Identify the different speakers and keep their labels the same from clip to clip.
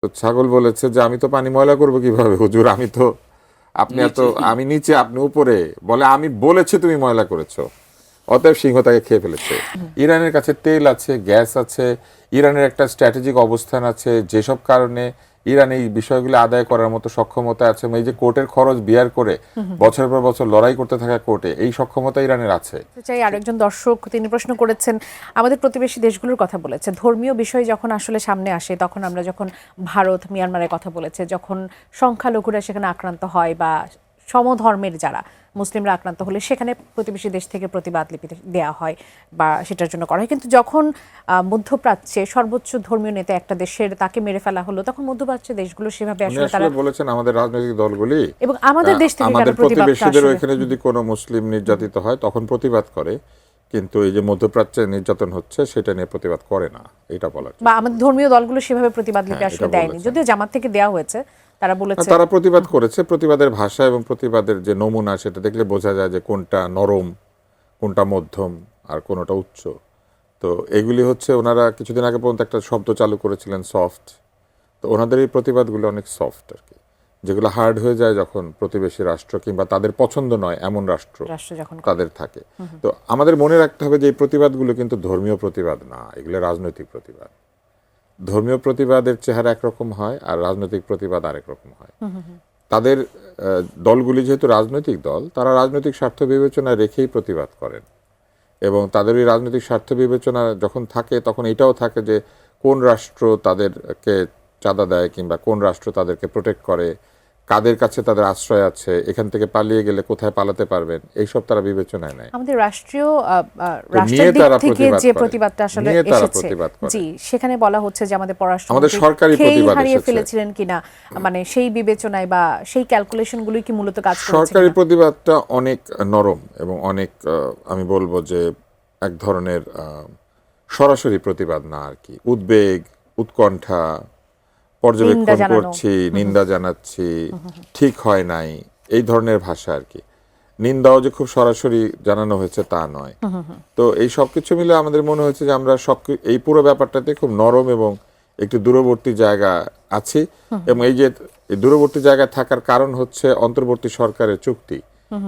Speaker 1: তো ছাগল বলেছে যে আমি তো পানি ময়লা করবো কিভাবে হুজুর, আমি তো আপনি এত আমি নিচে আপনি উপরে, বলে আমি বলেছি তুমি ময়লা করেছো, অতএব সিংহ তাকে খেয়ে ফেলেছে। ইরানের কাছে তেল আছে, গ্যাস আছে, ইরানের একটা স্ট্র্যাটেজিক অবস্থান আছে, যেসব কারণে ইরান এই বিষয়গুলো আদায় করার মতো সক্ষমতা আছে। এই যে কোর্টের খরচ বিয়ার করে বছরের পর বছর লড়াই করতে থাকা কোর্টে, এই সক্ষমতা ইরানের আছে।
Speaker 2: চাই আরেকজন দর্শক তিনি প্রশ্ন করেছেন, আমাদের প্রতিবেশী দেশগুলোর কথা বলেছে, ধর্মীয় বিষয় যখন আসলে সামনে আসে তখন আমরা যখন ভারত মিয়ানমারের কথা বলেছে, যখন সংখ্যালঘুরা সেখানে আক্রান্ত হয় বা সমধর্মের যারা মুসলিমরা আক্রান্ত হলে সেখানে প্রতিবেশী দেশ থেকে প্রতিবাদ লিপি দেওয়া হয় বা সেটার জন্য করা হয়। কিন্তু যখন মধ্যপ্রাচ্যে সর্বোচ্চ ধর্মীয় নেতা একটা দেশের তাকে মেরে ফেলা হলো, তখন মধ্যপ্রাচ্যের দেশগুলো সেভাবে আসলে তারা
Speaker 1: বলেছেন আমাদের রাজনৈতিক দলগুলি
Speaker 2: এবং আমাদের দেশ থেকে
Speaker 1: আমাদের
Speaker 2: প্রতিবাদটা
Speaker 1: প্রতিবেশীদের
Speaker 2: আসলে
Speaker 1: ওইখানে যদি কোনো মুসলিম নির্যাতিত হয় তখন প্রতিবাদ করে, কিন্তু এই যে মধ্যপ্রাচ্যে নির্যাতন হচ্ছে সেটা নিয়ে প্রতিবাদ করে না, এটা বলার।
Speaker 2: বা আমাদের ধর্মীয় দলগুলো সেভাবে প্রতিবাদ লিপি আসলে দেয়নি, যদিও জামাত থেকে দেওয়া হয়েছে। তারা বলেছে
Speaker 1: তারা প্রতিবাদ করেছে, প্রতিবাদের ভাষা এবং প্রতিবাদের যে নমুনা সেটা দেখলে বোঝা যায় যে কোনটা নরম, কোনটা মধ্যম, আর কোনটা উচ্চ। তো এগুলি হচ্ছে ওনারা কিছুদিন আগে পর্যন্ত একটা শব্দ চালু করেছিলেন সফট। তো ওনাদের এই প্রতিবাদগুলো অনেক সফট আর কি, যেগুলো হার্ড হয়ে যায় যখন প্রতিবেশী রাষ্ট্র কিংবা তাদের পছন্দ নয় এমন রাষ্ট্র
Speaker 2: যখন
Speaker 1: তাদের থাকে। তো আমাদের মনে রাখতে হবে যে এই প্রতিবাদগুলো কিন্তু ধর্মীয় প্রতিবাদ না, এগুলো রাজনৈতিক প্রতিবাদ। ধর্মীয় প্রতিবাদের চেহারা একরকম হয় আর রাজনৈতিক প্রতিবাদ আরেক রকম হয়। তাদের দলগুলি যেহেতু রাজনৈতিক দল, তারা রাজনৈতিক স্বার্থ বিবেচনা রেখেই প্রতিবাদ করেন, এবং তাদের এই রাজনৈতিক স্বার্থ বিবেচনা যখন থাকে তখন এটাও থাকে যে কোন রাষ্ট্র তাদেরকে চাঁদা দেয় কিংবা কোন রাষ্ট্র তাদেরকে প্রোটেক্ট করে, কাদের কাছে তাদের আশ্রয় আছে, এখান থেকে পালিয়ে গেলে কোথায় পালাতে পারবেন, এইসব তারা বিবেচনায় নেয়।
Speaker 2: আমাদের রাষ্ট্রীয় রাষ্ট্রের দিক থেকে যে প্রতিবাদটা আসলে এসেছে, জি, সেখানে বলা হচ্ছে যে আমাদের
Speaker 1: আমাদের সরকারি প্রতিবাদ
Speaker 2: হারিয়ে ফেলেছিলেন কিনা, মানে সেই বিবেচনায় বা সেই ক্যালকুলেশনগুলোই কি মূলত কাজ করছে।
Speaker 1: সরকারি প্রতিবাদটা অনেক নরম এবং অনেক আমি বলবো যে এক ধরনের সরাসরি প্রতিবাদ না আর কি, উদ্বেগ, উৎকণ্ঠা, পর্যবেক্ষণ করছি, নিন্দা জানাচ্ছি, ঠিক হয় নাই, এই ধরনের ভাষা আর কি। নিন্দাও যে খুব সরাসরি জানানো হয়েছে তা নয়। তো এই সবকিছু মিলে আমাদের মনে হয়েছে যে আমরা এই পুরো ব্যাপারটাতে খুব নরম এবং একটু দূরবর্তী জায়গা আছি, এবং এই যে দূরবর্তী জায়গায় থাকার কারণ হচ্ছে অন্তর্বর্তী সরকারের চুক্তি।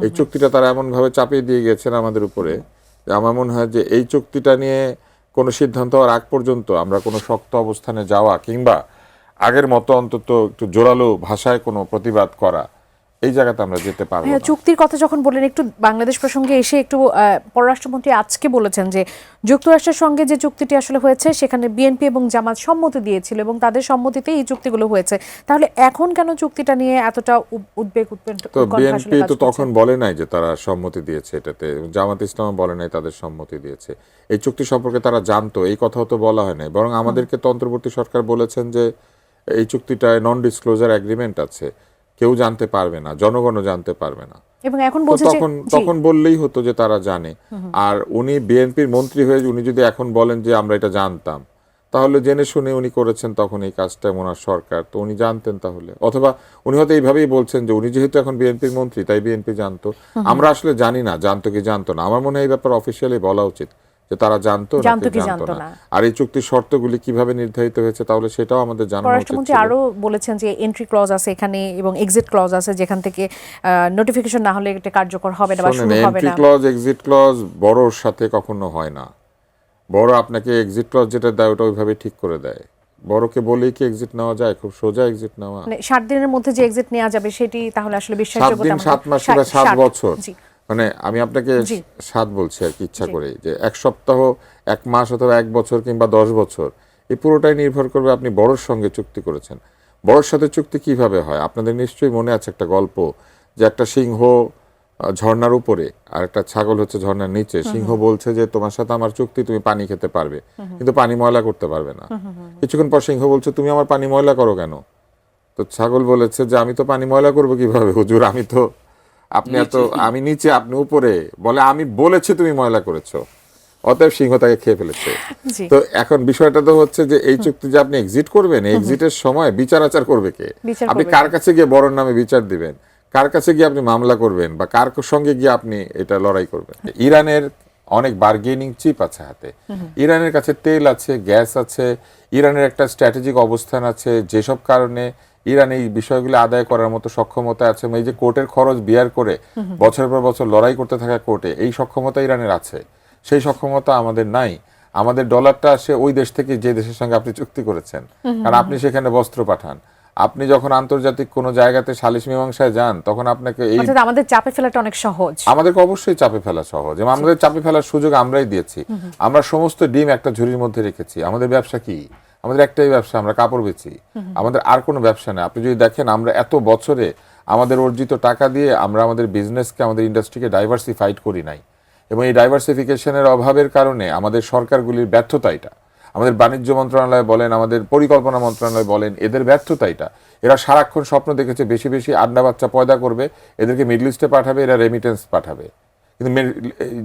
Speaker 1: এই চুক্তিটা তারা এমন ভাবে চাপিয়ে দিয়ে গেছেন আমাদের উপরে, আমার মনে হয় যে এই চুক্তিটা নিয়ে কোনো সিদ্ধান্ত হওয়ার আগ পর্যন্ত আমরা কোনো শক্ত অবস্থানে যাওয়া কিংবা আগের মতো অন্তত একটু জোরালো ভাষায় কোনো প্রতিবাদ করা, এই জায়গাতে আমরা যেতে পারবো না।
Speaker 2: চুক্তির কথা যখন বললেন, একটু বাংলাদেশ প্রসঙ্গে এসে একটু পররাষ্ট্রমন্ত্রী আজকে বলেছেন যে যুক্তরাষ্ট্রের সঙ্গে যে চুক্তিটি আসলে হয়েছে সেখানে বিএনপি এবং জামাত সম্মতি দিয়েছিল এবং তাদের সম্মতিতে এই চুক্তিগুলো হয়েছে। তাহলে এখন কেন চুক্তিটা নিয়ে এতটা উদ্বেগ উৎকণ্ঠা?
Speaker 1: তো বিএনপি তো তখন বলে নাই যে তারা সম্মতি দিয়েছে এটাতে, জামাত ইসলাম বলে নাই তাদের সম্মতি দিয়েছে। এই চুক্তি সম্পর্কে তারা জানতো, এই কথাও তো বলা হয় নাই, বরং আমাদেরকে তো অন্তর্বর্তী সরকার বলেছেন যে এই চুক্তিটায় নন ডিসক্লোজার এগ্রিমেন্ট আছে, কেউ জানতে পারবে না, জনগণও জানতে পারবে না।
Speaker 2: এবং এখন বলছে যে
Speaker 1: তখন বললেই হতো যে তারা জানে। আর উনি বিএনপির মন্ত্রী হয়ে উনি যদি এখন বলেন যে আমরা এটা জানতাম, তাহলে জেনে শুনে উনি করেছেন তখন এই কাজটা, ওনার সরকার, তো উনি জানতেন তাহলে। অথবা উনি হয়তো এইভাবেই বলছেন যে উনি যেহেতু এখন বিএনপির মন্ত্রী তাই বিএনপি জানতো, আমরা আসলে জানি না জানতো কি জানতো না। আমার মনে হয় এই ব্যাপার অফিসিয়ালি বলা উচিত যে তারা জানতো কি জানতো না, আর এই চুক্তির শর্তগুলি কিভাবে নির্ধারিত হয়েছে তাহলে সেটাও আমাদের জানা উচিত।
Speaker 2: পররাষ্ট্রমন্ত্রী আরো বলেছেন যে এন্ট্রি ক্লজ আছে এখানে এবং এক্সিট ক্লজ আছে, যেখান থেকে নোটিফিকেশন না হলে এটা কার্যকর হবে না বা শুরু হবে না।
Speaker 1: এন্ট্রি ক্লজ এক্সিট ক্লজ বড়র সাথে কখনো হয় না। বড় আপনাকে এক্সিট ক্লজ যেটা দেয় ওটা ওইভাবে ঠিক করে দেয়। বড়কে বলেই কি এক্সিট নেওয়া যায়? খুব সোজা এক্সিট নেওয়া।
Speaker 2: মানে 7 দিনের মধ্যে যে এক্সিট নেওয়া যাবে সেটি তাহলে আসলে বিশ্বাসযোগ্যতা
Speaker 1: 7 দিন 7 মাস বা 7 বছর, মানে আমি আপনাকে 7 বলছি আর কি ইচ্ছা করে, যে 1 সপ্তাহ 1 মাস অথবা 1 বছর কিংবা 10 বছর, এই পুরোটাই নির্ভর করবে আপনি বড়র সঙ্গে চুক্তি করেছেন। বড়র সাথে চুক্তি কিভাবে হয় আপনাদের নিশ্চয়ই মনে আছে একটা গল্প, যে একটা সিংহ ঝর্ণার উপরে আর একটা ছাগল হচ্ছে ঝর্ণার নিচে। সিংহ বলছে যে তোমার সাথে আমার চুক্তি, তুমি পানি খেতে পারবে কিন্তু পানি ময়লা করতে পারবে না। কিছুক্ষণ পর সিংহ বলছে তুমি আমার পানি ময়লা করো কেন? তো ছাগল বলেছে যে আমি তো পানি ময়লা করবো কিভাবে হুজুর, আমি তো আপনি এত আমি নিচে আপনি উপরে, বলে আমি বলেছি তুমি ময়লা করেছো, অতএব সিংহ তাকে খেয়ে ফেলেছে। তো এখন বিষয়টা তো হচ্ছে যে এই চুক্তি যে আপনি এক্সিট করবেন, এক্সিটের সময় বিচার আচার করবে কে? আপনি কার কাছে গিয়ে বড়র নামে বিচার দিবেন, কার কাছে গিয়ে আপনি মামলা করবেন, বা কার সঙ্গে গিয়ে আপনি এটা লড়াই করবেন? ইরানের অনেক বার্গেনিং চিপ আছে হাতে। ইরানের কাছে তেল আছে, গ্যাস আছে, ইরানের একটা স্ট্র্যাটেজিক অবস্থান আছে, যেসব কারণে ইরান এই বিষয়গুলো আদায় করার মতো সক্ষমতা আছে। এই যে কোর্টের খরচ বিয়ার করে বছরের পর বছর লড়াই করতে থাকা কোর্টে, এই সক্ষমতা ইরানের আছে, সেই সক্ষমতা আমাদের নাই। আমাদের ডলারটা আসে ওই দেশ থেকে যে দেশের সঙ্গে আপনি চুক্তি করেছেন, কারণ আপনি সেখানে বস্ত্র পাঠান। আপনি যখন আন্তর্জাতিক কোনো জায়গাতে সালিশ মীমাংসায় যান, তখন আপনাকে এই
Speaker 2: অর্থাৎ আমাদের চাপে ফেলাটা অনেক সহজ।
Speaker 1: আমাদেরকে অবশ্যই চাপে ফেলা সহজ, এবং আমাদের চাপে ফেলার সুযোগ আমরাই দিয়েছি। আমরা সমস্ত ডিম একটা ঝুড়ির মধ্যে রেখেছি। আমাদের ব্যবসা কি? আমাদের একটাই ব্যবসা, আমরা কাপড় বেচি। আমাদের আর কোনো ব্যবসা নেই। আপনি যদি দেখেন, আমরা এত বছরে আমাদের অর্জিত টাকা দিয়ে আমরা আমাদের বিজনেসকে, আমাদের ইন্ডাস্ট্রিকে ডাইভার্সিফাইড করি নাই, এবং এই ডাইভার্সিফিকেশনের অভাবের কারণে আমাদের সরকারগুলির ব্যর্থতা এটা। আমাদের বাণিজ্য মন্ত্রণালয় বলেন, আমাদের পরিকল্পনা মন্ত্রণালয় বলেন, এদের ব্যর্থতা এটা। এরা সারাক্ষণ স্বপ্ন দেখেছে বেশি বেশি আন্ডা বাচ্চা পয়দা করবে, এদেরকে মিডল ইস্টে পাঠাবে, এরা রেমিটেন্স পাঠাবে। কিন্তু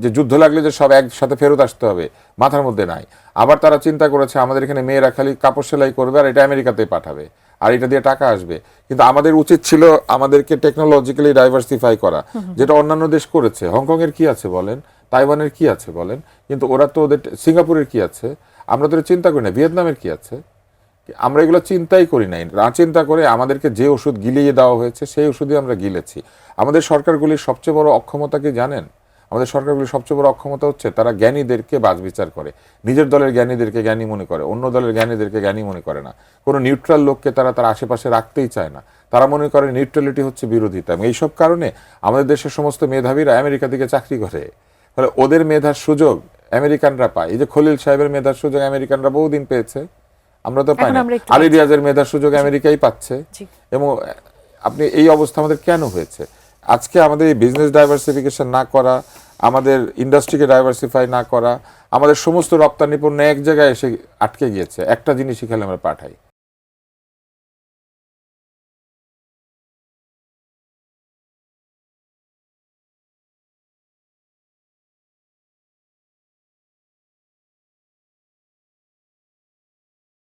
Speaker 1: যে যুদ্ধ লাগলে যে সব একসাথে ফেরত আসতে হবে, মাথার মধ্যে নাই। আবার তারা চিন্তা করেছে আমাদের এখানে মেয়েরা খালি কাপড় সেলাই করবে আর এটা আমেরিকাতে পাঠাবে, আর এটা দিয়ে টাকা আসবে। কিন্তু আমাদের উচিত ছিল আমাদেরকে টেকনোলজিক্যালি ডাইভার্সিফাই করা, যেটা অন্যান্য দেশ করেছে। হংকং এর কি আছে বলেন, তাইওয়ানের কি আছে বলেন, কিন্তু ওরা তো ওদের, সিঙ্গাপুরের কি আছে, আমরা তো চিন্তা করি না। ভিয়েতনামের কি আছে, আমরা এগুলো চিন্তাই করি নাই। না চিন্তা করে আমাদেরকে যে ওষুধ গিলিয়ে দেওয়া হয়েছে সেই ওষুধই আমরা গিলেছি। আমাদের সরকারগুলির সবচেয়ে বড় অক্ষমতা কি জানেন? আমাদের সরকারগুলির সবচেয়ে বড় অক্ষমতা হচ্ছে তারা জ্ঞানীদেরকে বাছবিচার করে, নিজের দলের জ্ঞানীদেরকে জ্ঞানী মনে করে, অন্য দলের জ্ঞানীদেরকে জ্ঞানী মনে করে না। কোনো নিউট্রাল লোককে তারা তার আশেপাশে রাখতেই চায় না। তারা মনে করে নিউট্রালিটি হচ্ছে বিরোধিতা, এবং এইসব কারণে আমাদের দেশের সমস্ত মেধাবীরা আমেরিকা থেকে চাকরি করে। তাহলে ওদের মেধার সুযোগ আমেরিকানরা পায়। এই যে খলিল সাহেবের মেধার সুযোগ আমেরিকানরা বহুদিন পেয়েছে, আমরা তো পাই না। আলী রিয়াজের মেধার সুযোগ আমেরিকাই পাচ্ছে। এবং আপনি এই অবস্থা আমাদের কেন হয়েছে? আজকে আমাদের এই বিজনেস ডাইভার্সিফিকেশন না করা, আমাদের ইন্ডাস্ট্রিকে ডাইভার্সিফাই না করা, আমাদের সমস্ত রপ্তানি পণ্য এক জায়গায় এসে আটকে গিয়েছে। একটা জিনিসই খেলে আমরা পাঠাই,